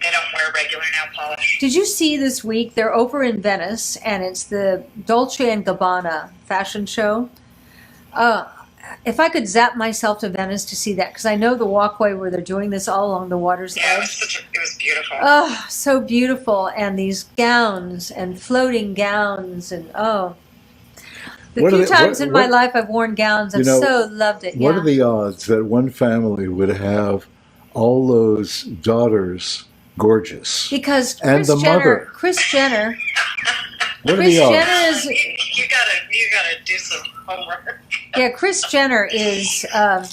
don't wear regular nail polish. Did you see this week, they're over in Venice, and it's the Dolce & Gabbana fashion show? If I could zap myself to Venice to see that, because I know the walkway where they're doing this all along the water's edge. It was beautiful. Oh, so beautiful. And these gowns and floating gowns and the few times in my life I've worn gowns, I've so loved it. What are the odds that one family would have all those daughters gorgeous? Because and the mother. Kris Jenner. What are Kris the odds? Jenner is. You gotta do some homework. Yeah, Kris Jenner is a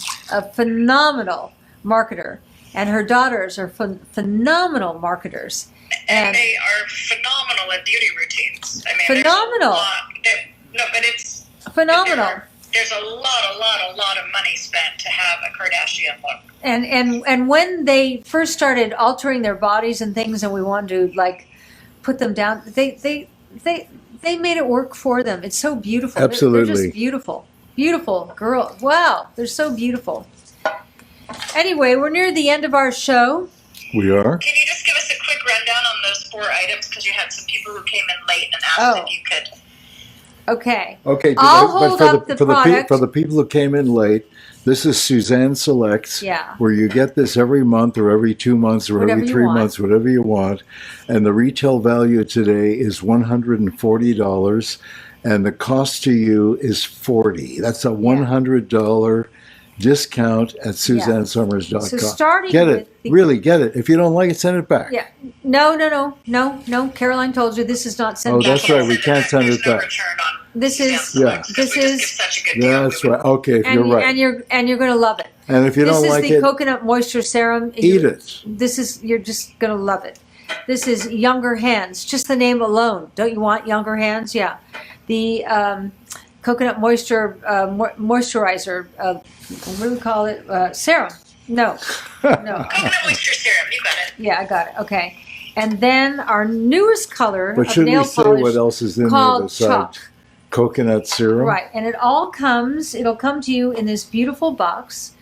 phenomenal marketer, and her daughters are phenomenal marketers. And they are phenomenal at beauty routines. I mean, phenomenal. But it's phenomenal. There's a lot of money spent to have a Kardashian look. And when they first started altering their bodies and things, and we wanted to put them down, they made it work for them. It's so beautiful. Absolutely. They're just beautiful. Beautiful girl. Wow, they're so beautiful. Anyway, we're near the end of our show. We are. Can you just give us a quick rundown on those 4 items? Because you had some people who came in late and asked if you could. Okay. Okay. I'll hold up the product. For the people who came in late, this is Suzanne Selects, yeah, where you get this every month or every 2 months or every 3 months, whatever you want. And the retail value today is $140, and the cost to you is $40. That's a $100 discount at SuzanneSomers.com. So starting get it. Really get it. If you don't like it, send it back. Yeah. No. Caroline told you this is not sent back. Oh, that's right. We can't send it back. This is that's right. Okay, if you're right. And you're going to love it. And if you don't like it, this is the coconut moisture serum. Eat it. You're just going to love it. This is Younger Hands. Just the name alone. Don't you want younger hands? Yeah. The coconut moisture moisturizer. What do we call it? Serum. No. Coconut moisture serum. You got it. Yeah, I got it. Okay. And then our newest color But of should nail we say polish what else is in there called besides Chalk. coconut serum? Right. And it'll come to you in this beautiful box.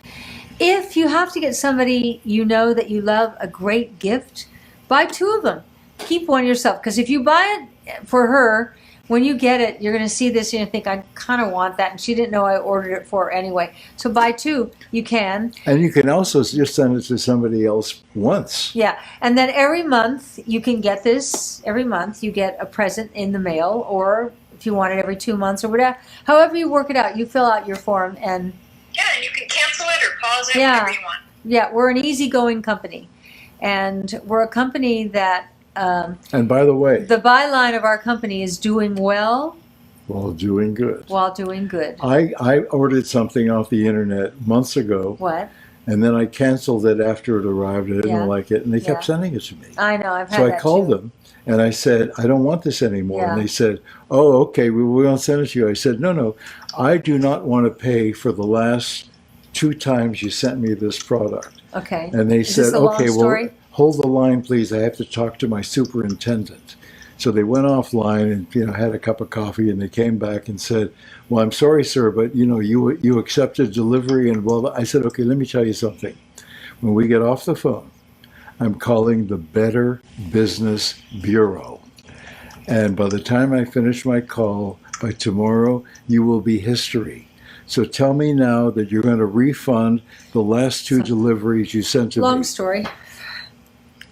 If you have to get somebody you know that you love a great gift, buy 2 of them. Keep one yourself. Because if you buy it for her, when you get it, you're going to see this and you think, I kind of want that. And she didn't know I ordered it for her anyway. So buy 2. You can. And you can also just send it to somebody else once. Yeah. And then every month you can get this. Every month you get a present in the mail, or if you want it every 2 months or whatever. However you work it out, you fill out your form and Yeah, and you can cancel it or pause it, Yeah. whatever you want. yeah, we're an easygoing company. And we're a company that And by the way, the byline of our company is doing well while doing good. while doing good. I ordered something off the internet months ago, What? and then I canceled it after it arrived. I didn't Yeah. like it, and they kept Yeah. sending it to me. I know, I've had So I that called too. them, and I said, I don't want this anymore. And Yeah. they said, oh, okay, we won't send it to you. I said, no, I do not want to pay for the last 2 times you sent me this product. Okay. And they Is this said, a long okay, story? well, hold the line, please. I have to talk to my superintendent. So they went offline and had a cup of coffee, and they came back and said, well, I'm sorry, sir, but you accepted delivery and blah, blah. I said, okay, let me tell you something. When we get off the phone, I'm calling the Better Business Bureau. And by the time I finish my call, by tomorrow, you will be history. So tell me now that you're going to refund the last 2 deliveries you sent to Long me. story.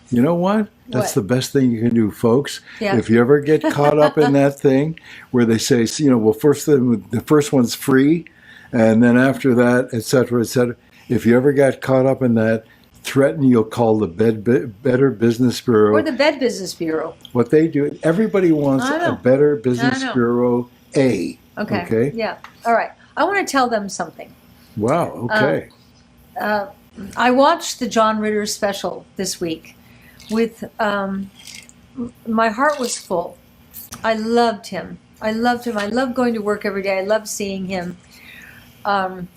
You know what? That's What? the best thing you can do, folks. Yeah. If you ever get caught up in that thing where they say, well, the first one's free, and then after that, et cetera, et cetera. If you ever got caught up in that, threaten you'll call the Better Business Bureau. Or the Bed Business Bureau. What they do, everybody wants I know. a Better Business I know. Bureau A. Okay. Okay? Yeah. All right. I want to tell them something. Wow, okay. I watched the John Ritter special this week with, my heart was full. I loved him. I loved going to work every day. I loved seeing him. Man,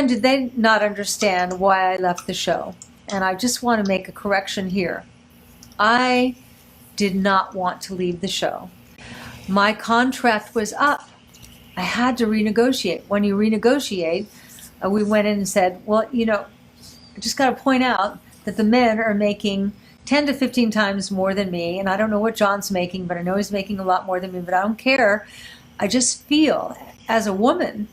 did they not understand why I left the show. And I just want to make a correction here. I did not want to leave the show. My contract was up. I had to renegotiate. When you renegotiate, we went in and said, well, I just got to point out that the men are making 10 to 15 times more than me. And I don't know what John's making, but I know he's making a lot more than me, but I don't care. I just feel as a woman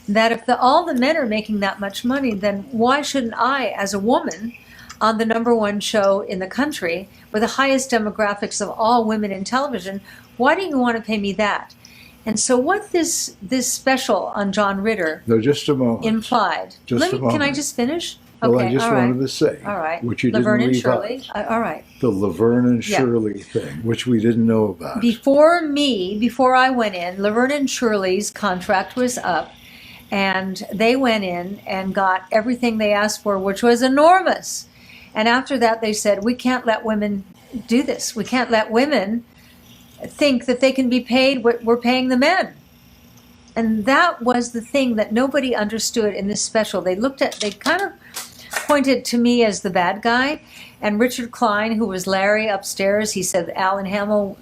that if all the men are making that much money, then why shouldn't I, as a woman, on the #1 show in the country with the highest demographics of all women in television, why don't you want to pay me that? And so what this special on John Ritter No, just a moment. implied. Just a Can I moment. just finish? Well, Okay, I just all wanted right. to say, All right. which you Laverne didn't and leave Shirley. out, All right. the Laverne and Yeah. Shirley thing, which we didn't know about. Before I went in, Laverne and Shirley's contract was up, and they went in and got everything they asked for, which was enormous. And after that, they said, we can't let women do this. We can't let women think that they can be paid what we're paying the men. And that was the thing that nobody understood in this special. They kind of pointed to me as the bad guy. And Richard Klein, who was Larry upstairs, he said Alan Hamill,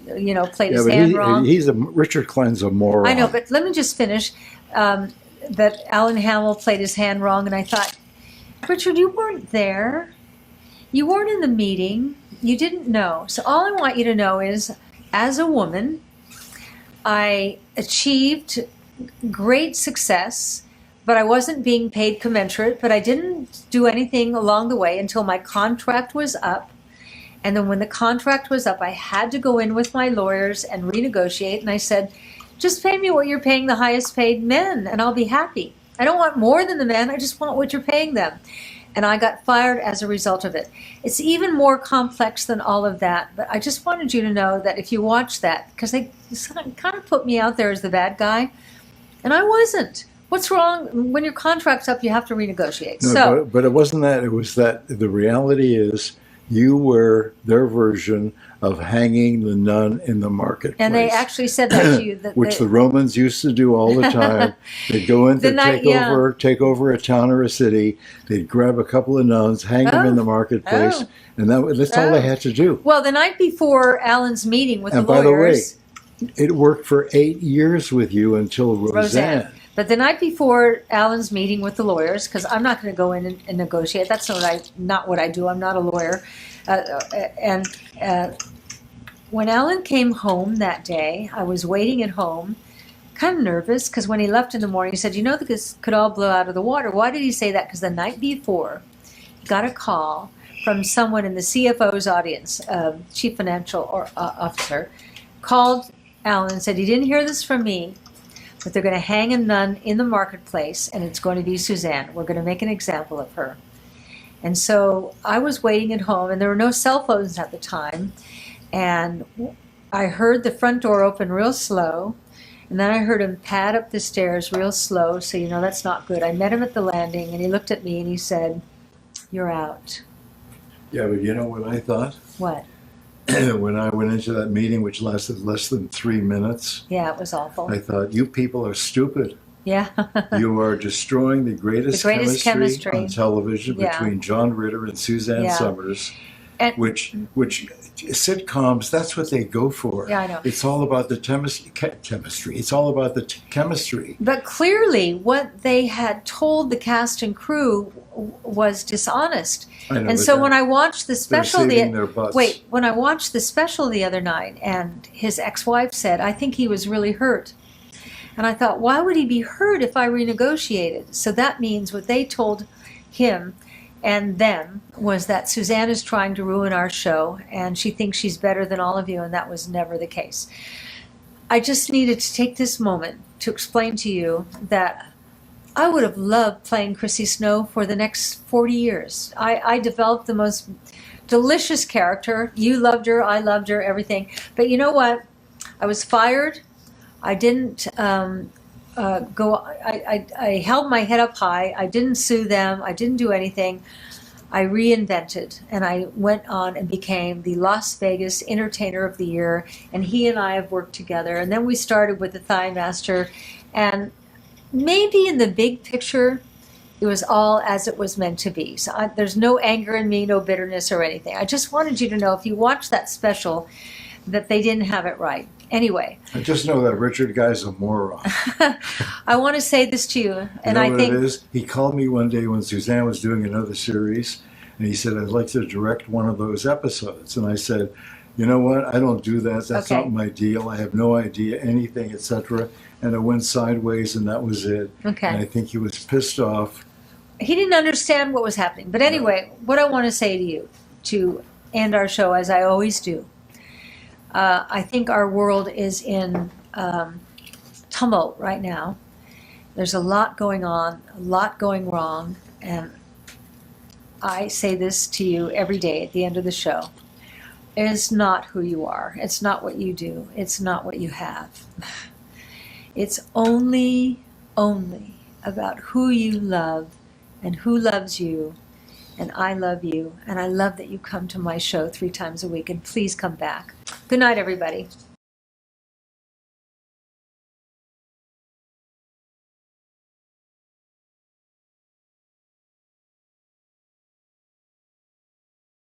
played his hand wrong. Richard Klein's a moron. I know, but let me just finish. That Alan Hamill played his hand wrong, and I thought, Richard, you weren't there. You weren't in the meeting. You didn't know. So all I want you to know is, as a woman, I achieved great success, but I wasn't being paid commensurate, but I didn't do anything along the way until my contract was up. And then when the contract was up, I had to go in with my lawyers and renegotiate. And I said, just pay me what you're paying the highest paid men, and I'll be happy. I don't want more than the men. I just want what you're paying them. And I got fired as a result of it. It's even more complex than all of that. But I just wanted you to know that if you watch that, because they kind of put me out there as the bad guy, and I wasn't. What's wrong? When your contract's up, you have to renegotiate. No, but it wasn't that. It was that the reality is You were their version of hanging the nun in the marketplace. And they actually said that to you. Which the Romans used to do all the time. They'd go in to take over a town or a city. They'd grab a couple of nuns, hang them in the marketplace, and that's all they had to do. Well, the night before Alan's meeting with the lawyers. And by the way, it worked for 8 years with you until Roseanne. But the night before Alan's meeting with the lawyers, because I'm not going to go in and negotiate. That's not what I do. I'm not a lawyer. When Alan came home that day, I was waiting at home, kind of nervous, because when he left in the morning, he said, you know, this could all blow out of the water. Why did he say that? Because the night before, he got a call from someone in the CFO's audience, Chief Financial Officer, called Alan and said, he didn't hear this from me, but they're going to hang a nun in the marketplace, and it's going to be Suzanne. We're going to make an example of her. And so I was waiting at home, and there were no cell phones at the time, and I heard the front door open real slow, and then I heard him pad up the stairs real slow, so you know that's not good. I met him at the landing, and he looked at me, and he said, you're out. Yeah, but you know what I thought? What? When I went into that meeting, which lasted less than 3 minutes. Yeah, it was awful. I thought, you people are stupid. Yeah. You are destroying the greatest chemistry on television between John Ritter and Suzanne Somers, and which sitcoms, that's what they go for. Yeah, I know. It's all about the chemistry. It's all about the chemistry. But clearly what they had told the cast and crew was dishonest. I know, and so when I watched the special when I watched the special the other night, and his ex-wife said, I think he was really hurt. And I thought, why would he be hurt if I renegotiated? So that means what they told him and them was that Suzanne is trying to ruin our show, and she thinks she's better than all of you, and that was never the case. I just needed to take this moment to explain to you that I would have loved playing Chrissy Snow for the next 40 years. I developed the most delicious character. You loved her, I loved her, everything. But you know what? I was fired. I didn't I held my head up high. I didn't sue them. I didn't do anything. I reinvented, and I went on and became the Las Vegas Entertainer of the Year, and he and I have worked together. And then we started with the Thigh Master, and maybe in the big picture, it was all as it was meant to be. So there's no anger in me, no bitterness or anything. I just wanted you to know, if you watch that special, that they didn't have it right. Anyway. I just know that Richard Guy's a moron. I want to say this to you, and I think it is? He called me one day when Suzanne was doing another series, and he said, I'd like to direct one of those episodes. And I said, you know what? I don't do that. That's not my deal. I have no idea anything, etc. And it went sideways, and that was it. Okay. And I think he was pissed off. He didn't understand what was happening. But anyway, what I want to say to you, to end our show, as I always do, I think our world is in tumult right now. There's a lot going on, a lot going wrong, and I say this to you every day at the end of the show. It's not who you are. It's not what you do. It's not what you have. It's only about who you love and who loves you. And I love you, and I love that you come to my show 3 times a week, and please come back. Good night, everybody.